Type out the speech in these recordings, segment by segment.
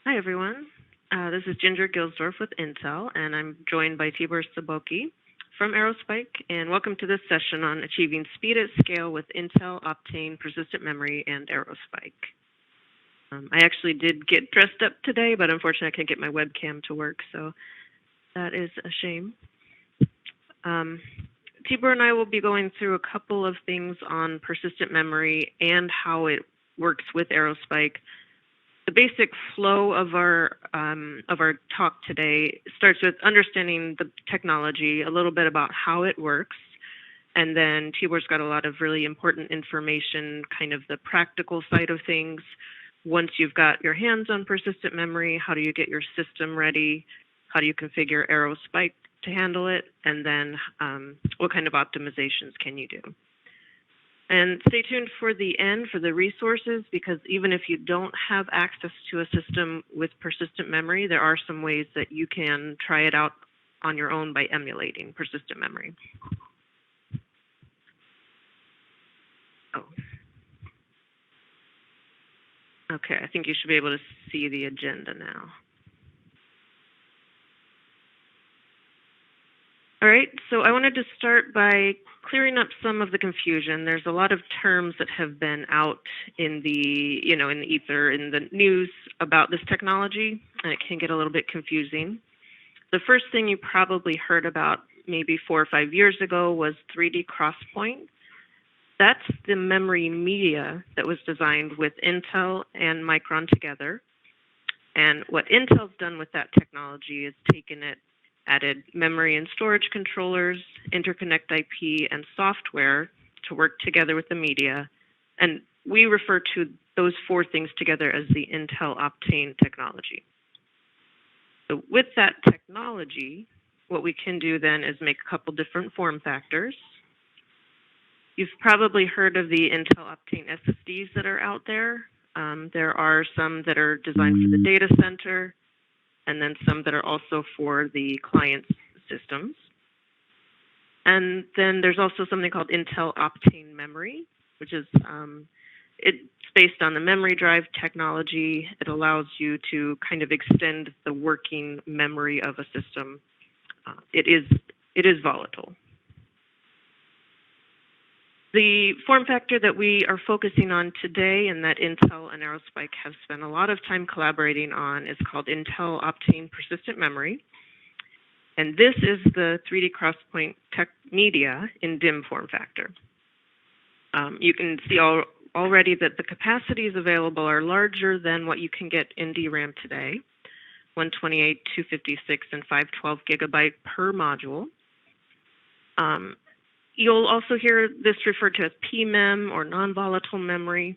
Hi, everyone. This is Ginger Gilsdorf with Intel, and I'm joined by Tibor Szaboky from Aerospike, and welcome to this session on achieving speed at scale with Intel, Optane, persistent memory, and Aerospike. I actually did get dressed up today, but unfortunately I can't get my webcam to work, so that is a shame. Tibor and I will be going through a couple of things on persistent memory and how it works with Aerospike. The basic flow of our talk today starts with understanding the technology, a little bit about how it works, and then Tibor's got a lot of really important information, kind of the practical side of things. Once you've got your hands on persistent memory, how do you get your system ready? How do you configure Aerospike to handle it? And then what kind of optimizations can you do? And stay tuned for the end for the resources, because even if you don't have access to a system with persistent memory, there are some ways that you can try it out on your own by emulating persistent memory. Oh. Okay, I think you should be able to see the agenda now. All right, so I wanted to start by clearing up some of the confusion. There's a lot of terms that have been out in the, in the ether, in the news about this technology, and it can get a little bit confusing. The first thing you probably heard about maybe 4 or 5 years ago was 3D XPoint. That's the memory media that was designed with Intel and Micron together. And what Intel's done with that technology is taken it, added memory and storage controllers, interconnect IP, and software to work together with the media. And we refer to those 4 things together as the Intel Optane technology. So with that technology, what we can do then is make a couple different form factors. You've probably heard of the Intel Optane SSDs that are out there. There are some that are designed for the data center, and then some that are also for the client systems. And then there's also something called Intel Optane Memory, which is it's based on the memory drive technology. It allows you to kind of extend the working memory of a system. It is volatile. The form factor that we are focusing on today and that Intel and Aerospike have spent a lot of time collaborating on is called Intel Optane Persistent Memory. And this is the 3D XPoint tech media in DIMM form factor. You can see already that the capacities available are larger than what you can get in DRAM today, 128, 256, and 512 gigabyte per module. You'll also hear this referred to as PMEM or non-volatile memory.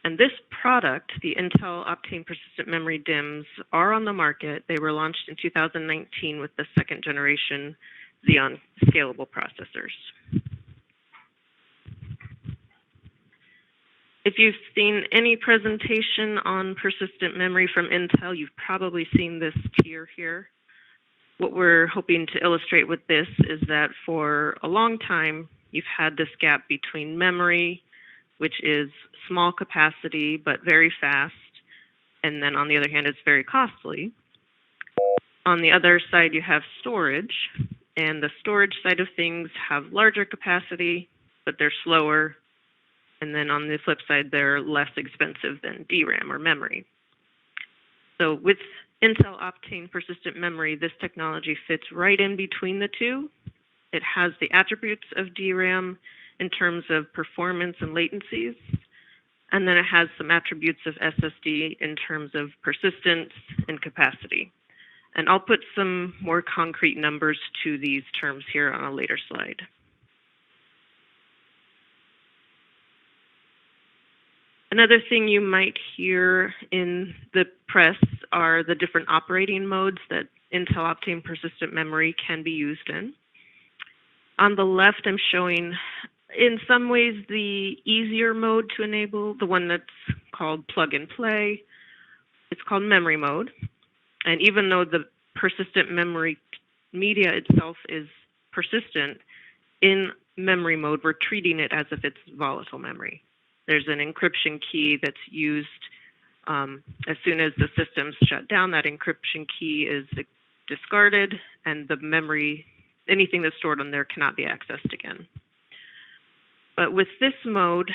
And this product, the Intel Optane Persistent Memory DIMMs, are on the market. They were launched in 2019 with the 2nd generation Xeon scalable processors. If you've seen any presentation on persistent memory from Intel, you've probably seen this tier here. What we're hoping to illustrate with this is that for a long time, you've had this gap between memory, which is small capacity but very fast, and then on the other hand, it's very costly. On the other side, you have storage, and the storage side of things have larger capacity, but they're slower. And then on the flip side, they're less expensive than DRAM or memory. So with Intel Optane Persistent Memory, this technology fits right in between the two. It has the attributes of DRAM in terms of performance and latencies, and then it has some attributes of SSD in terms of persistence and capacity. And I'll put some more concrete numbers to these terms here on a later slide. Another thing you might hear in the press are the different operating modes that Intel Optane Persistent Memory can be used in. On the left, I'm showing, in some ways, the easier mode to enable, the one that's called plug and play. It's called memory mode. And even though the persistent memory media itself is persistent, in memory mode, we're treating it as if it's volatile memory. There's an encryption key that's used As soon as the system's shut down, that encryption key is discarded, and the memory, anything that's stored on there, cannot be accessed again. But with this mode,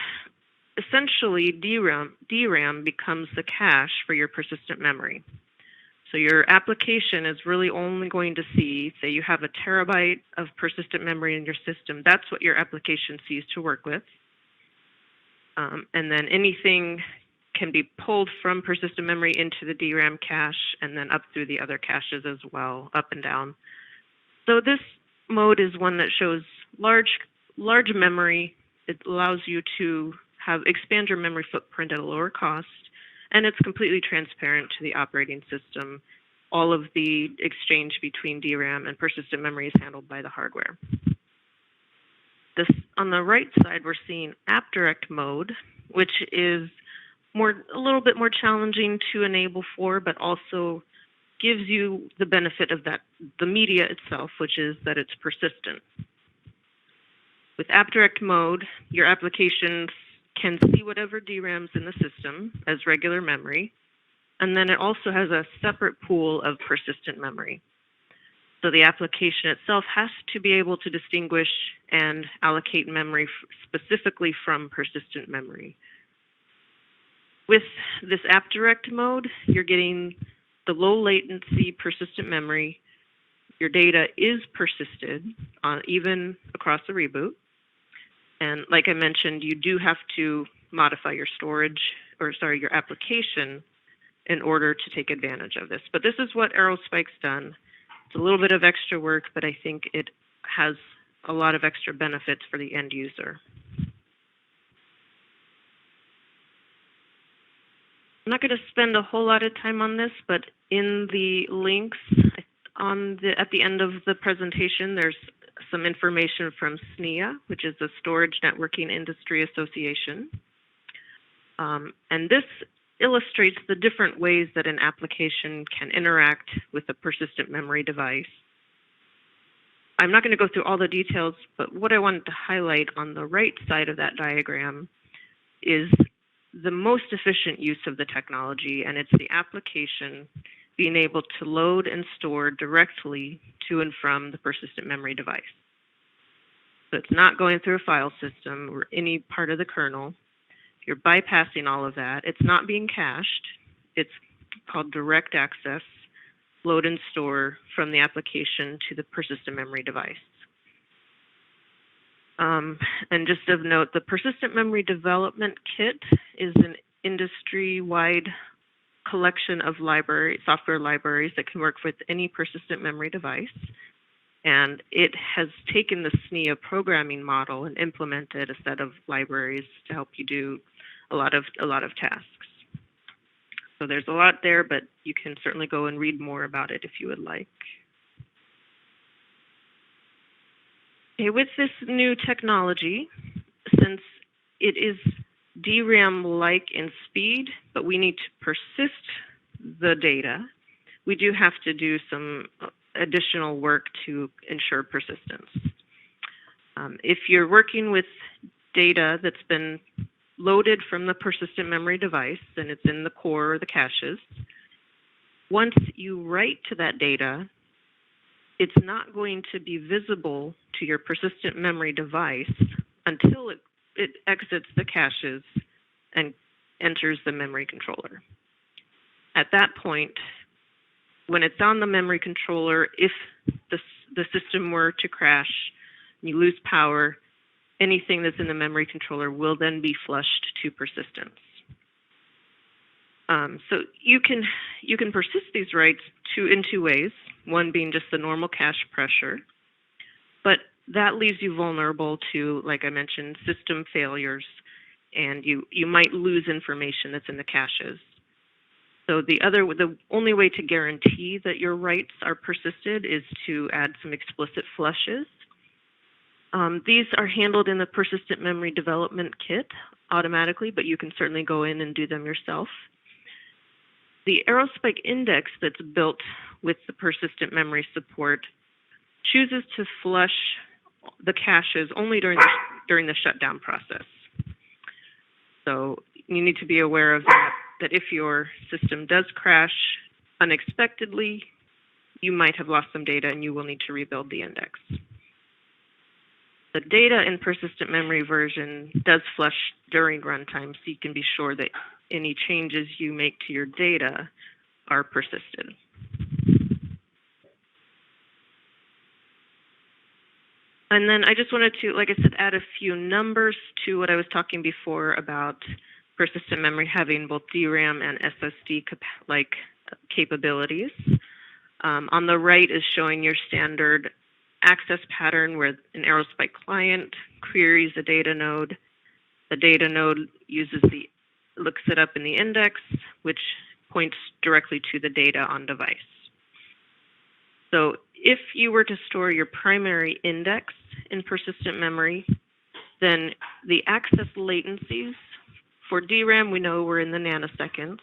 essentially DRAM becomes the cache for your persistent memory. So your application is really only going to see, say you have a terabyte of persistent memory in your system, that's what your application sees to work with. And then anything can be pulled from persistent memory into the DRAM cache and then up through the other caches as well, up and down. So this mode is one that shows large memory. It allows you to expand your memory footprint at a lower cost, and it's completely transparent to the operating system. All of the exchange between DRAM and persistent memory is handled by the hardware. On the right side, we're seeing AppDirect mode, which is a little bit more challenging to enable for, but also gives you the benefit of the media itself, which is that it's persistent. With AppDirect mode, your applications can see whatever DRAM's in the system as regular memory, and then it also has a separate pool of persistent memory. So the application itself has to be able to distinguish and allocate memory specifically from persistent memory. With this AppDirect mode, you're getting the low latency persistent memory. Your data is persisted even across the reboot. And like I mentioned, you do have to modify your your application in order to take advantage of this. But this is what Aerospike's done. It's a little bit of extra work, but I think it has a lot of extra benefits for the end user. I'm not going to spend a whole lot of time on this, but in the links at the end of the presentation, there's some information from SNIA, which is the Storage Networking Industry Association. And this illustrates the different ways that an application can interact with a persistent memory device. I'm not going to go through all the details, but what I wanted to highlight on the right side of that diagram is the most efficient use of the technology, and it's the application being able to load and store directly to and from the persistent memory device. So it's not going through a file system or any part of the kernel. You're bypassing all of that. It's not being cached. It's called direct access, load and store from the application to the persistent memory device. And just of note, the Persistent Memory Development Kit is an industry-wide collection of software libraries that can work with any persistent memory device. And it has taken the SNIA programming model and implemented a set of libraries to help you do a lot of tasks. So there's a lot there, but you can certainly go and read more about it if you would like. Okay, with this new technology, since it is DRAM-like in speed, but we need to persist the data, we do have to do some additional work to ensure persistence. If you're working with data that's been loaded from the persistent memory device and it's in the core or the caches, once you write to that data, it's not going to be visible to your persistent memory device until it exits the caches and enters the memory controller. At that point, when it's on the memory controller, if the system were to crash, you lose power, anything that's in the memory controller will then be flushed to persistence. So you can persist these writes in two ways, one being just the normal cache pressure, but that leaves you vulnerable to, like I mentioned, system failures, and you might lose information that's in the caches. So the only way to guarantee that your writes are persisted is to add some explicit flushes. These are handled in the Persistent Memory Development Kit automatically, but you can certainly go in and do them yourself. The Aerospike index that's built with the persistent memory support chooses to flush the caches only during the shutdown process. So you need to be aware of that that if your system does crash unexpectedly, you might have lost some data and you will need to rebuild the index. The data in persistent memory version does flush during runtime, so you can be sure that any changes you make to your data are persisted. And then I just wanted to, like I said, add a few numbers to what I was talking before about persistent memory having both DRAM and SSD capabilities. On the right is showing your standard access pattern where an Aerospike client queries a data node. The data node looks it up in the index, which points directly to the data on device. So if you were to store your primary index in persistent memory, then the access latencies for DRAM, we know we're in the nanoseconds.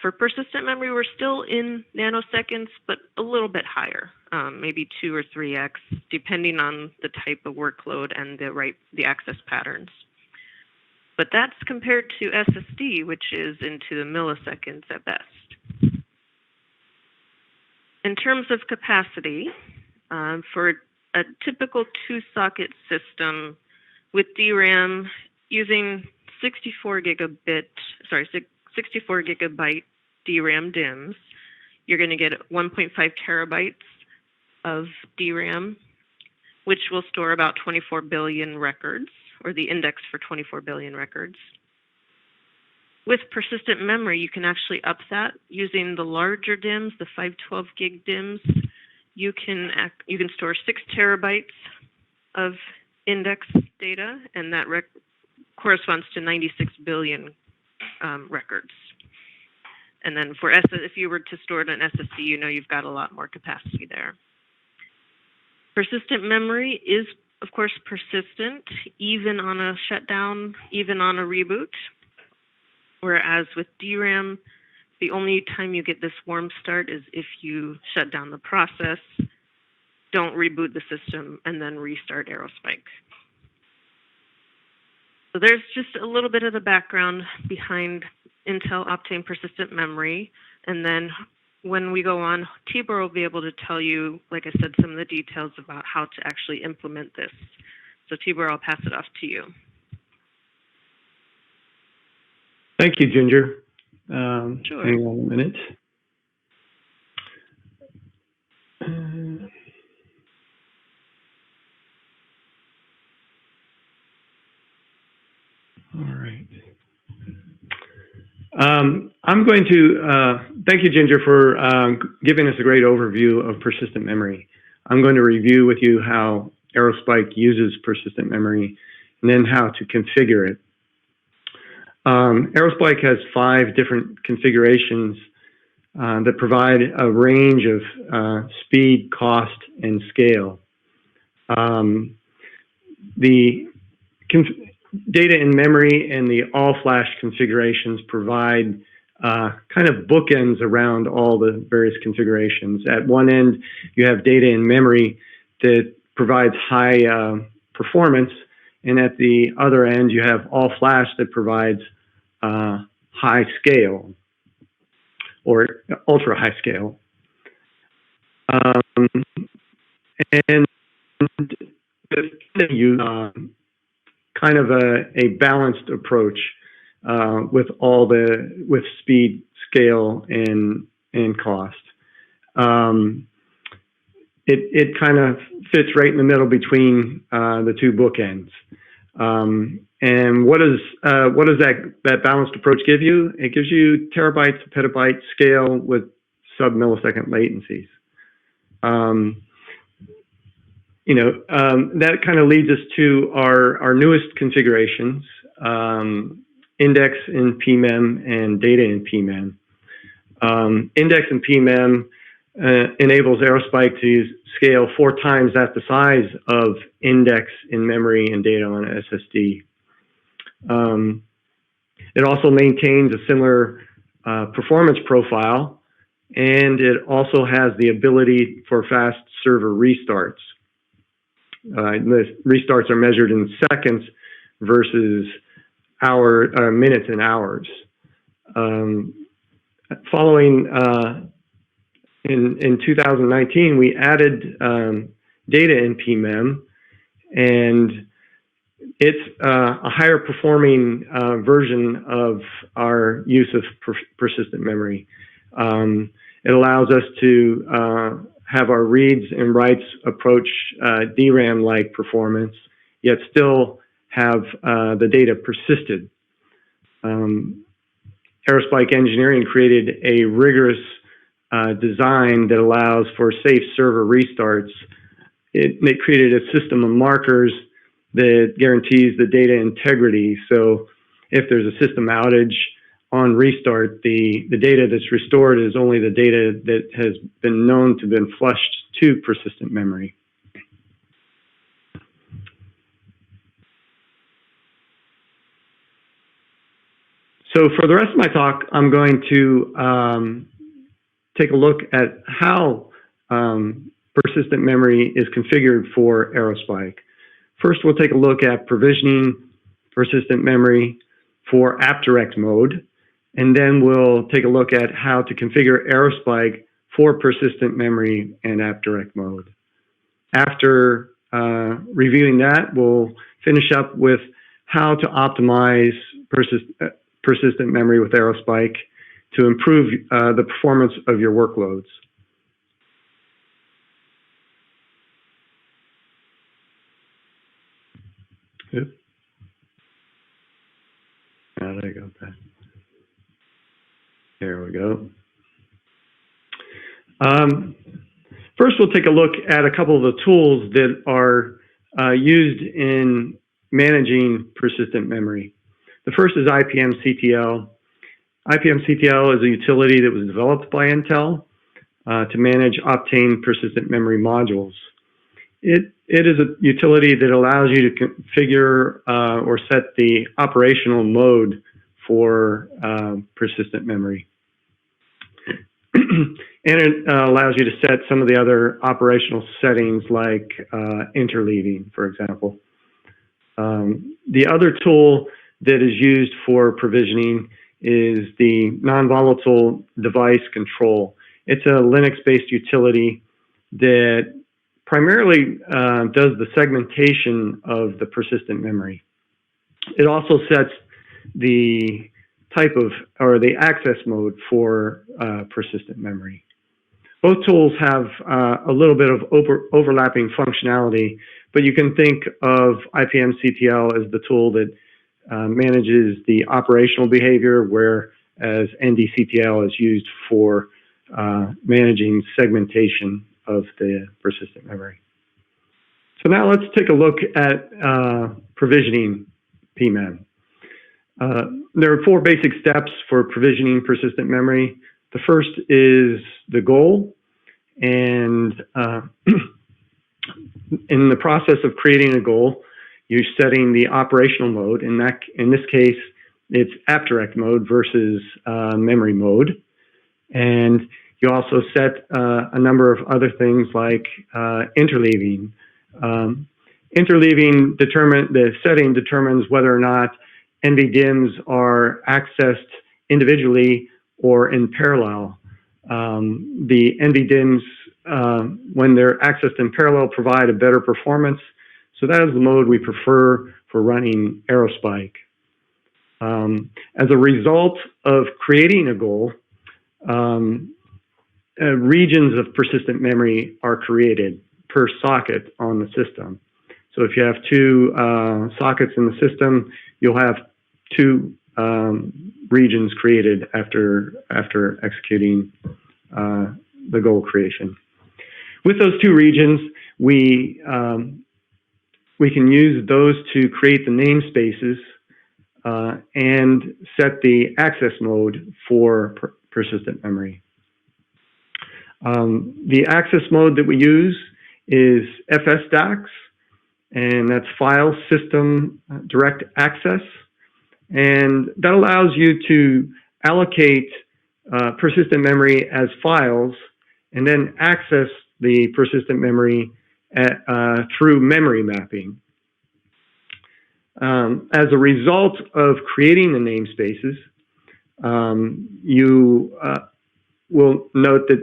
For persistent memory, we're still in nanoseconds, but a little bit higher, maybe 2 or 3x, depending on the type of workload and the access patterns. But that's compared to SSD, which is into the milliseconds at best. In terms of capacity, for a typical 2-socket system with DRAM using 64 gigabyte DRAM DIMMs, you're going to get 1.5 terabytes of DRAM, which will store about 24 billion records, or the index for 24 billion records. With persistent memory, you can actually up that using the larger DIMMs, the 512 gig DIMMs. You can store 6 terabytes of index data, and that corresponds to 96 billion records. And then for if you were to store it in SSD, you know you've got a lot more capacity there. Persistent memory is, of course, persistent, even on a shutdown, even on a reboot. Whereas with DRAM, the only time you get this warm start is if you shut down the process, don't reboot the system, and then restart Aerospike. So there's just a little bit of the background behind Intel Optane persistent memory. And then when we go on, Tibor will be able to tell you, like I said, some of the details about how to actually implement this. So Tibor, I'll pass it off to you. Thank you, Ginger. Sure. Hang on a minute. All right. I'm going to thank you, Ginger, for giving us a great overview of persistent memory. I'm going to review with you how Aerospike uses persistent memory and then how to configure it. Aerospike has 5 different configurations that provide a range of speed, cost, and scale. The data in memory and the all-flash configurations provide kind of bookends around all the various configurations. At one end, you have data in memory that provides high performance, and at the other end, you have all-flash that provides high scale or ultra-high scale. And you kind of a balanced approach with speed, scale, and cost. It kind of fits right in the middle between the 2 bookends. And what does that balanced approach give you? It gives you terabytes, petabyte scale with sub-millisecond latencies. That kind of leads us to our newest configurations, index in PMEM and data in PMEM. Index in PMEM enables Aerospike to scale 4 times at the size of index in memory and data on SSD. It also maintains a similar performance profile, and it also has the ability for fast server restarts. The restarts are measured in seconds versus minutes and hours. following in 2019, we added data in PMEM, and it's a higher performing version of our use of persistent memory. It allows us to have our reads and writes approach DRAM-like performance, yet still have the data persisted. Aerospike engineering created a rigorous design that allows for safe server restarts. They created a system of markers that guarantees the data integrity. So if there's a system outage on restart, the data that's restored is only the data that has been known to have been flushed to persistent memory. So for the rest of my talk, I'm going to take a look at how persistent memory is configured for Aerospike. First, we'll take a look at provisioning persistent memory for AppDirect mode, and then we'll take a look at how to configure Aerospike for persistent memory and AppDirect mode. After reviewing that, we'll finish up with how to optimize persistent memory with Aerospike to improve the performance of your workloads. Oops. How did I go back? There we go. First, we'll take a look at a couple of the tools that are used in managing persistent memory. The first is IPM-CTL. IPM-CTL is a utility that was developed by Intel to manage Optane persistent memory modules. It is a utility that allows you to configure or set the operational mode for persistent memory. And it allows you to set some of the other operational settings like interleaving, for example. The other tool that is used for provisioning is the non-volatile device control. It's a Linux-based utility that primarily does the segmentation of the persistent memory. It also sets the type of, or the access mode for persistent memory. Both tools have a little bit of overlapping functionality, but you can think of IPM-CTL as the tool that manages the operational behavior, whereas NDCTL is used for managing segmentation of the persistent memory. So now let's take a look at provisioning PMEM. There are 4 basic steps for provisioning persistent memory. The first is the goal, and in the process of creating a goal, you're setting the operational mode. In this case, it's AppDirect mode versus memory mode. And you also set a number of other things like interleaving. Interleaving the setting determines whether or not NVDIMMs are accessed individually or in parallel. The NVDIMMs, when they're accessed in parallel, provide a better performance. So that is the mode we prefer for running Aerospike. As a result of creating a goal, regions of persistent memory are created per socket on the system. So if you have 2 sockets in the system, you'll have 2 regions created after executing the goal creation. With those 2 regions, we can use those to create the namespaces and set the access mode for persistent memory. The access mode that we use is FSDAX, and that's File System Direct Access. And that allows you to allocate persistent memory as files and then access the persistent memory through memory mapping. As a result of creating the namespaces, you will note that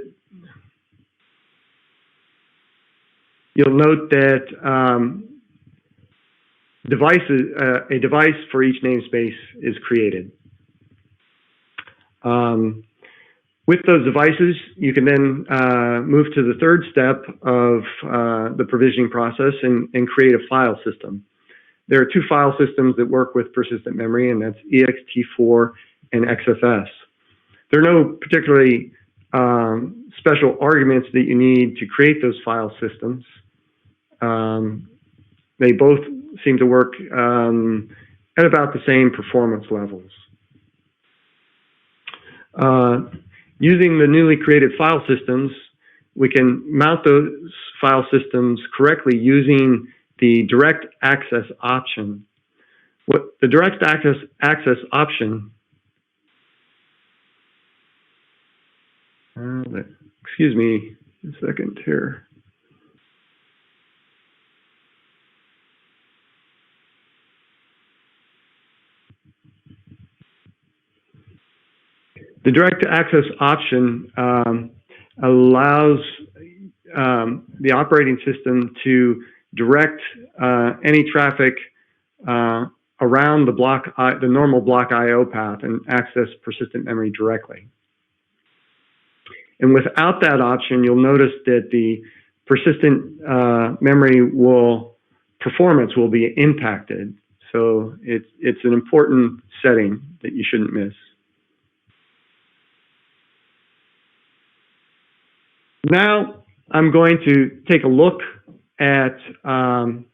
a device for each namespace is created. With those devices, you can then move to the third step of the provisioning process and create a file system. There are two file systems that work with persistent memory, and that's ext4 and XFS. There are no particularly special arguments that you need to create those file systems. They both seem to work at about the same performance levels. Using the newly created file systems, we can mount those file systems correctly using the direct access option. What the direct access option, excuse me a second here. The direct access option allows the operating system to direct any traffic around the normal block I/O path and access persistent memory directly. And without that option, you'll notice that the persistent memory performance will be impacted. So it's an important setting that you shouldn't miss. Now I'm going to take a look at an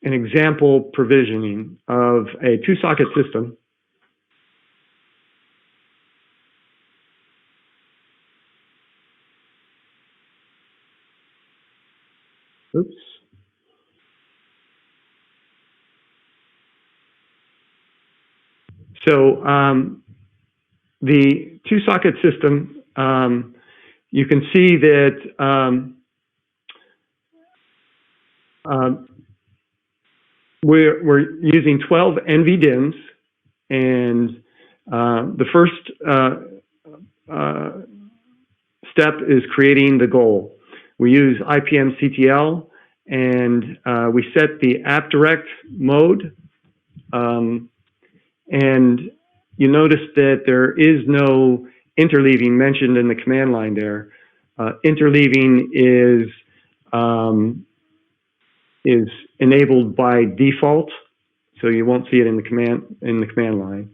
example provisioning of a two-socket system. Oops. So the two-socket system, you can see that we're using 12 NVDIMMs, and the first step is creating the goal. We use IPM-CTL, and we set the app direct mode, and you notice that there is no interleaving mentioned in the command line there. Interleaving is enabled by default, so you won't see it in the command line.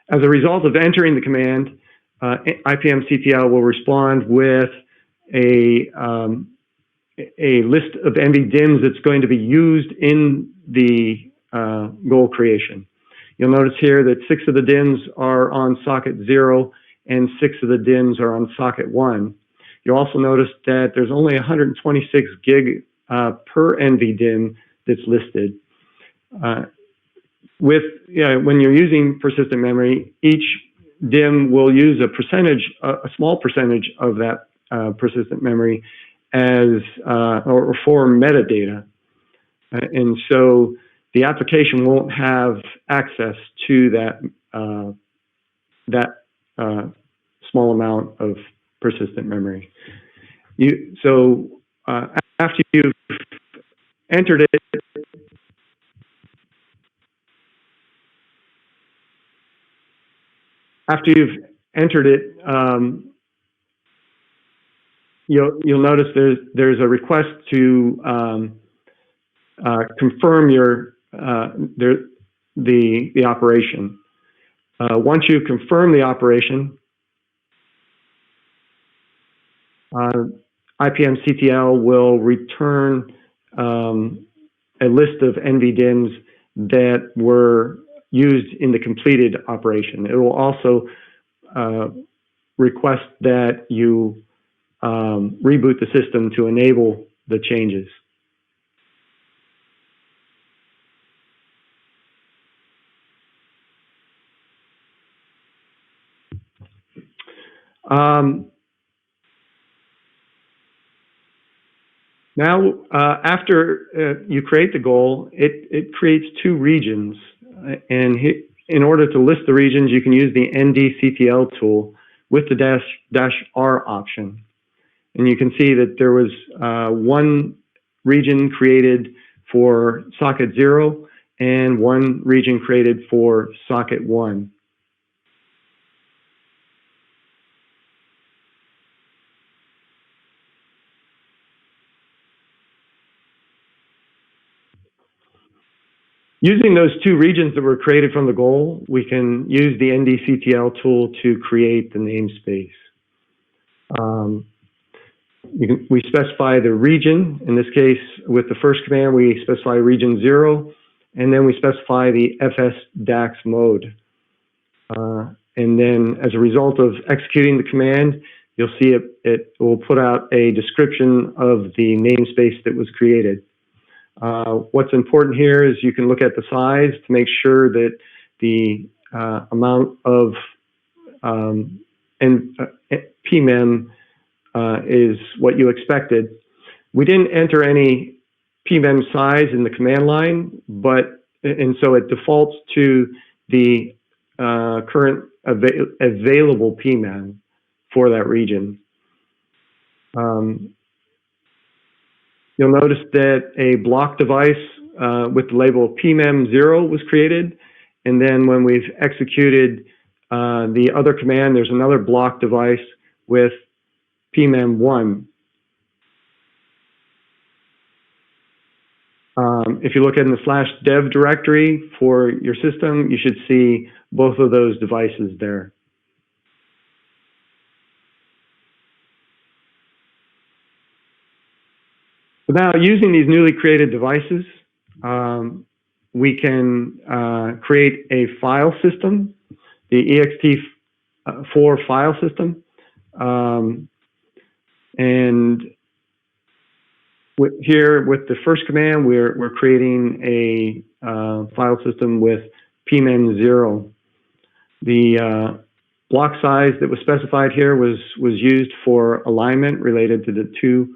As a result of entering the command, IPM-CTL will respond with a list of NVDIMMs that's going to be used in the goal creation. You'll notice here that 6 of the DIMMs are on socket 0 and 6 of the DIMMs are on socket 1. You'll also notice that there's only 126 gig per NVDIMM that's listed. When you're using persistent memory, each DIMM will use a small percentage of that persistent memory as or for metadata, and so the application won't have access to that small amount of persistent memory. After you've entered it, you'll notice there's a request to confirm the operation. Once you confirm the operation, IPM-CTL will return a list of NVDIMMs that were used in the completed operation. It will also request that you reboot the system to enable the changes. Now, after you create the goal, it creates two regions, and in order to list the regions, you can use the NDCTL tool with the -R option. And you can see that there was one region created for socket 0 and one region created for socket 1. Using those two regions that were created from the goal, we can use the NDCTL tool to create the namespace. We specify the region. In this case, with the first command, we specify region 0, and then we specify the FS DAX mode. And then as a result of executing the command, you'll see it will put out a description of the namespace that was created. What's important here is you can look at the size to make sure that the amount of PMEM is what you expected. We didn't enter any PMEM size in the command line, and so it defaults to the current available PMEM for that region. You'll notice that a block device with the label PMEM0 was created, and then when we've executed the other command, there's another block device with PMEM1. If you look in the /dev directory for your system, you should see both of those devices there. So now, using these newly created devices, we can create a file system, the ext4 file system. And here with the first command, we're creating a file system with PMEM0. The block size that was specified here was used for alignment related to the 2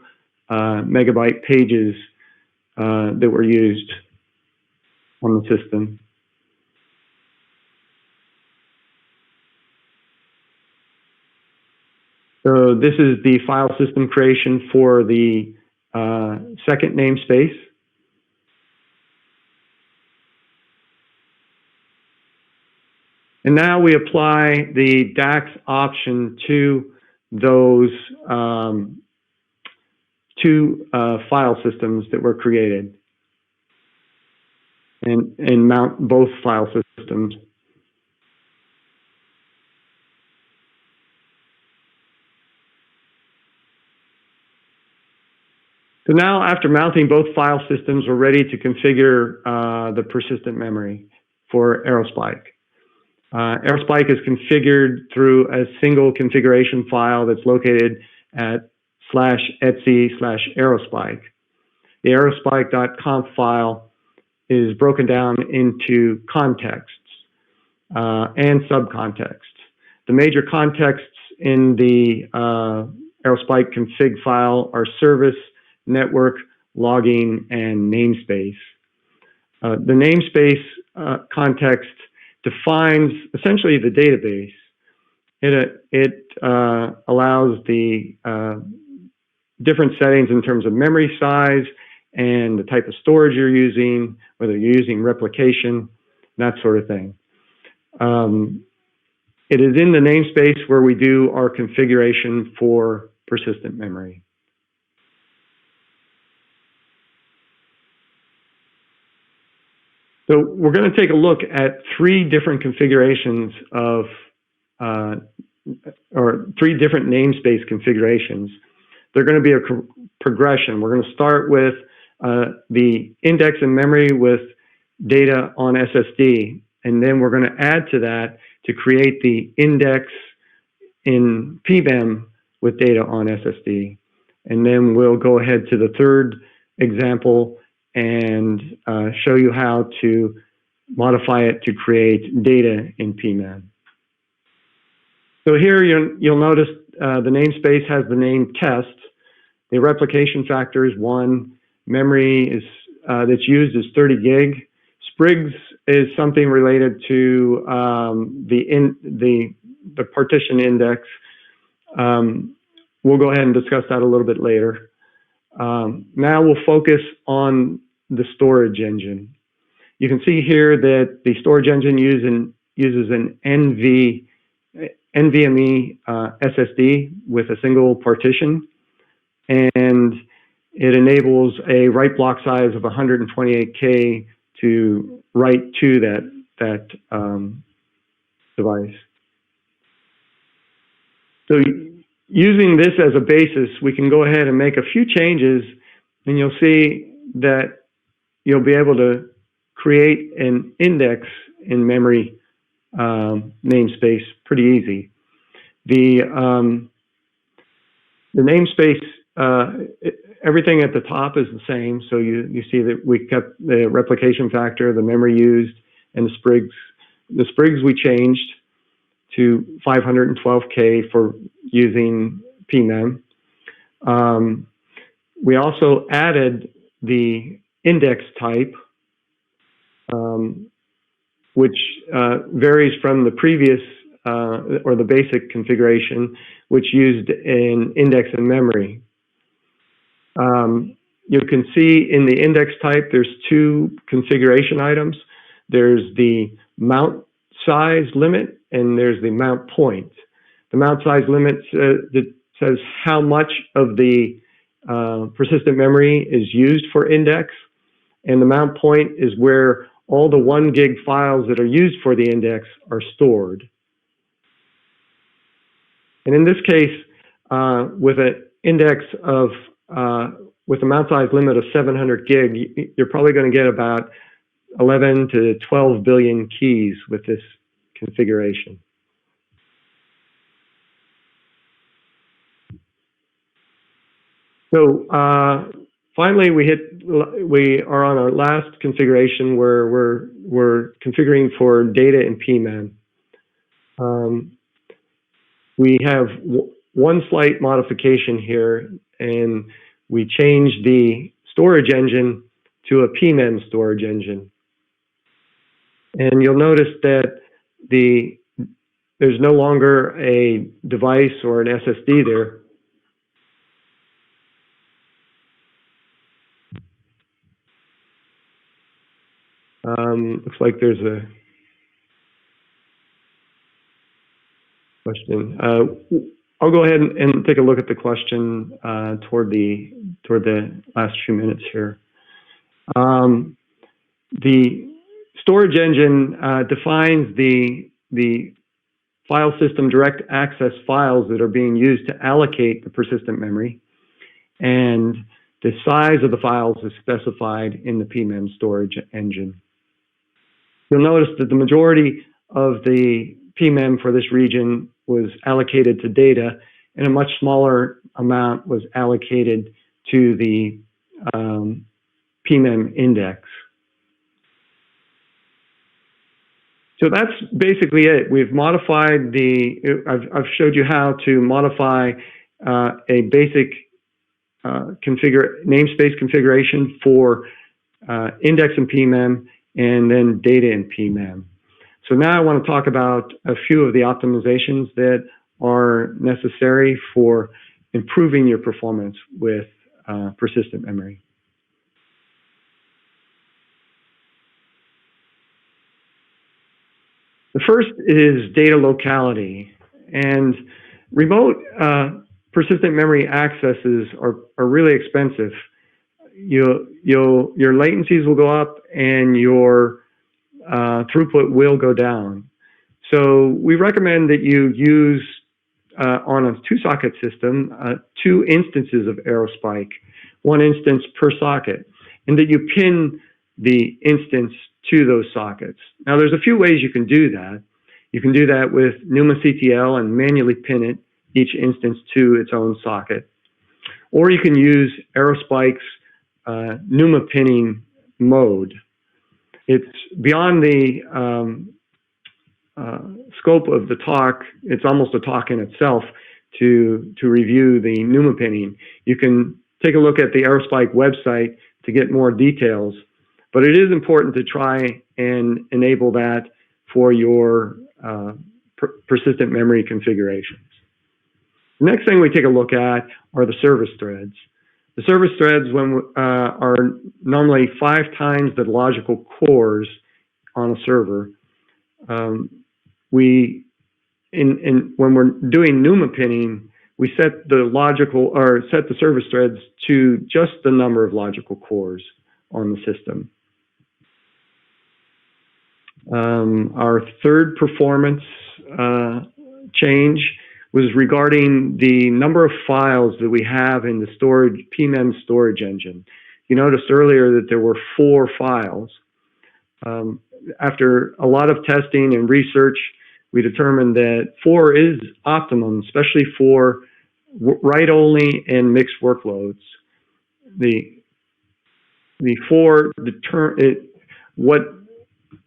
megabyte pages that were used on the system. So this is the file system creation for the second namespace. And now we apply the DAX option to those two file systems that were created, and mount both file systems. So now, after mounting both file systems, we're ready to configure the persistent memory for Aerospike. Aerospike is configured through a single configuration file that's located at /etc/aerospike. The aerospike.conf file is broken down into contexts and subcontexts. The major contexts in the Aerospike config file are service, network, logging, and namespace. The namespace context defines essentially the database. It allows the different settings in terms of memory size and the type of storage you're using, whether you're using replication, that sort of thing. It is in the namespace where we do our configuration for persistent memory. So we're going to take a look at 3 different configurations of, or 3 different namespace configurations. They're going to be a progression. We're going to start with the index in memory with data on SSD, and then we're going to add to that to create the index in PMEM with data on SSD. And then we'll go ahead to the third example and show you how to modify it to create data in PMEM. So here you'll notice the namespace has the name test. The replication factor is 1. Memory is that's used is 30 gig. Sprigs is something related to the partition index. We'll go ahead and discuss that a little bit later. Now we'll focus on the storage engine. You can see here that the storage engine uses an NVMe SSD with a single partition, and it enables a write block size of 128K to write to that device. So using this as a basis, we can go ahead and make a few changes, and you'll see that you'll be able to create an index in memory namespace pretty easy. The namespace, everything at the top is the same. So you see that we kept the replication factor, the memory used, and the sprigs. The sprigs we changed to 512K for using PMEM. We also added the index type, which varies from the previous or the basic configuration, which used an index in memory. You can see in the index type, there's two configuration items. There's the mount size limit, and there's the mount point. The mount size limit says how much of the persistent memory is used for index, and the mount point is where all the 1 gig files that are used for the index are stored. And in this case, with an index of, with a mount size limit of 700 gig, you're probably going to get about 11 to 12 billion keys with this configuration. So finally, we are on our last configuration where we're configuring for data in PMEM. We have one slight modification here, and we changed the storage engine to a PMEM storage engine. And you'll notice that there's no longer a device or an SSD there. Looks like there's a question. I'll go ahead and take a look at the question toward the last few minutes here. The storage engine defines the file system direct access files that are being used to allocate the persistent memory, and the size of the files is specified in the PMEM storage engine. You'll notice that the majority of the PMEM for this region was allocated to data, and a much smaller amount was allocated to the PMEM index. So that's basically it. We've modified I've showed you how to modify a basic namespace configuration for index in PMEM and then data in PMEM. So now I want to talk about a few of the optimizations that are necessary for improving your performance with persistent memory. The first is data locality, and remote persistent memory accesses are really expensive. Your latencies will go up and your throughput will go down. So we recommend that you use on a 2-socket system 2 instances of Aerospike, 1 instance per socket, and that you pin the instance to those sockets. Now there's a few ways you can do that. You can do that with NumaCTL and manually pin each instance to its own socket. Or you can use Aerospike's Numa pinning mode. It's beyond the scope of the talk. It's almost a talk in itself to review the Numa pinning. You can take a look at the Aerospike website to get more details, but it is important to try and enable that for your persistent memory configurations. The next thing we take a look at are the service threads. The service threads are normally 5 times the logical cores on a server. When we're doing NUMA pinning, we set the service threads to just the number of logical cores on the system. Our third performance change was regarding the number of files that we have in the PMEM storage engine. You noticed earlier that there were 4 files. After a lot of testing and research, we determined that 4 is optimum, especially for write-only and mixed workloads. The 4 what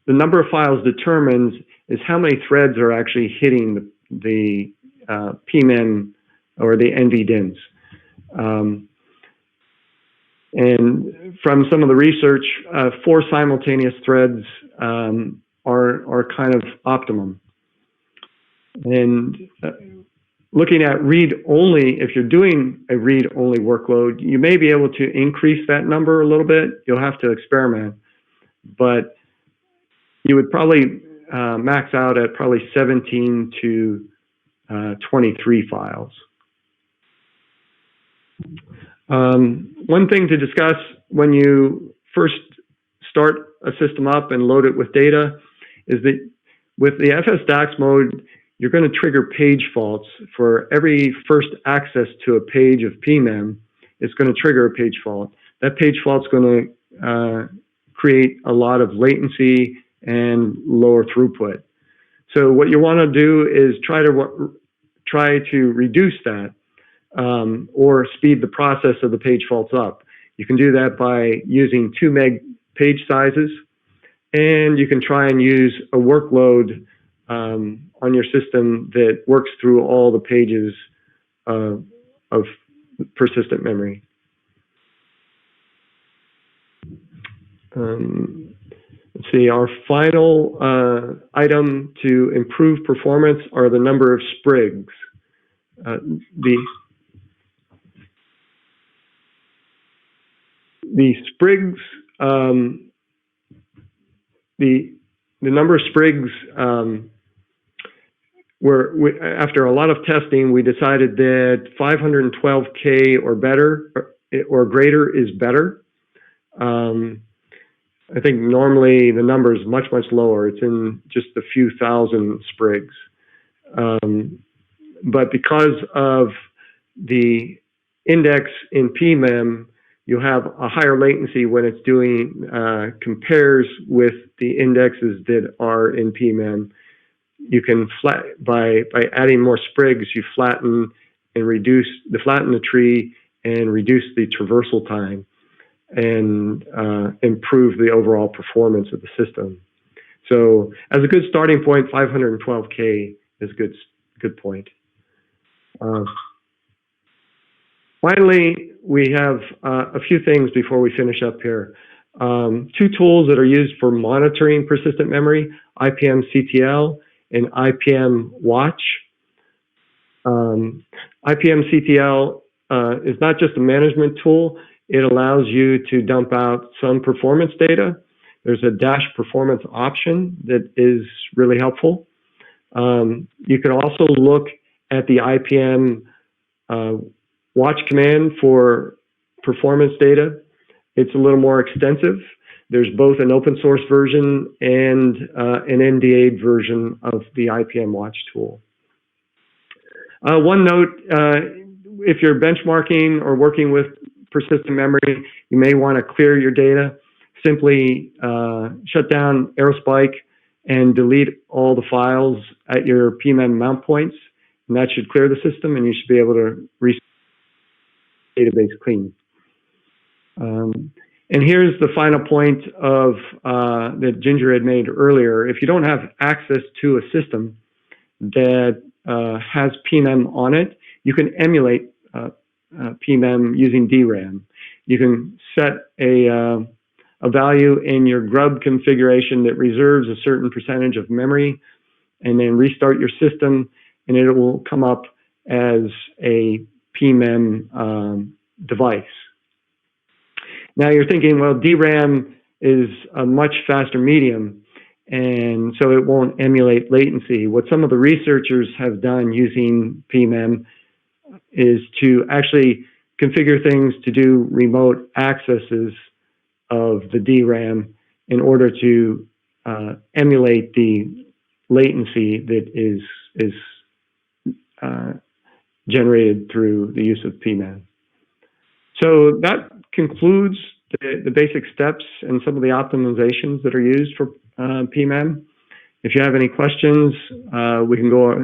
the number of files determines is how many threads are actually hitting the PMEM or the NVDIMMs. And from some of the research, 4 simultaneous threads are kind of optimum. And looking at read-only, if you're doing a read-only workload, you may be able to increase that number a little bit. You'll have to experiment. But you would probably max out at probably 17 to 23 files. One thing to discuss when you first start a system up and load it with data is that with the FSDAX mode, you're going to trigger page faults. For every first access to a page of PMEM, it's going to trigger a page fault. That page fault is going to create a lot of latency and lower throughput. So what you want to do is try to reduce that or speed the process of the page faults up. You can do that by using 2 meg page sizes, and you can try and use a workload on your system that works through all the pages of persistent memory. Let's see, our final item to improve performance are the number of sprigs. The sprigs, the number of sprigs, after a lot of testing, we decided that 512K or better or greater is better. I think normally the number is much, much lower. It's in just a few thousand sprigs. But because of the index in PMEM, you have a higher latency when it's doing compares with the indexes that are in PMEM. You can by adding more sprigs, you flatten the tree and reduce the traversal time and improve the overall performance of the system. So as a good starting point, 512K is a good point. Finally, we have a few things before we finish up here. 2 tools that are used for monitoring persistent memory, IPM CTL and IPM Watch. IPM CTL is not just a management tool. It allows you to dump out some performance data. There's a dash performance option that is really helpful. You can also look at the IPM Watch command for performance data. It's a little more extensive. There's both an open source version and an NDA version of the IPM Watch tool. One note, if you're benchmarking or working with persistent memory, you may want to clear your data. Simply shut down Aerospike and delete all the files at your PMEM mount points, and that should clear the system, and you should be able to restart the database clean. And here's the final point of that Ginger had made earlier. If you don't have access to a system that has PMEM on it, you can emulate PMEM using DRAM. You can set a a value in your grub configuration that reserves a certain percentage of memory, and then restart your system, and it will come up as a PMEM device. Now you're thinking, well, DRAM is a much faster medium, and so it won't emulate latency. What some of the researchers have done using PMEM is to actually configure things to do remote accesses of the DRAM in order to emulate the latency that is generated through the use of PMEM. So that concludes the basic steps and some of the optimizations that are used for PMEM. If you have any questions, we can go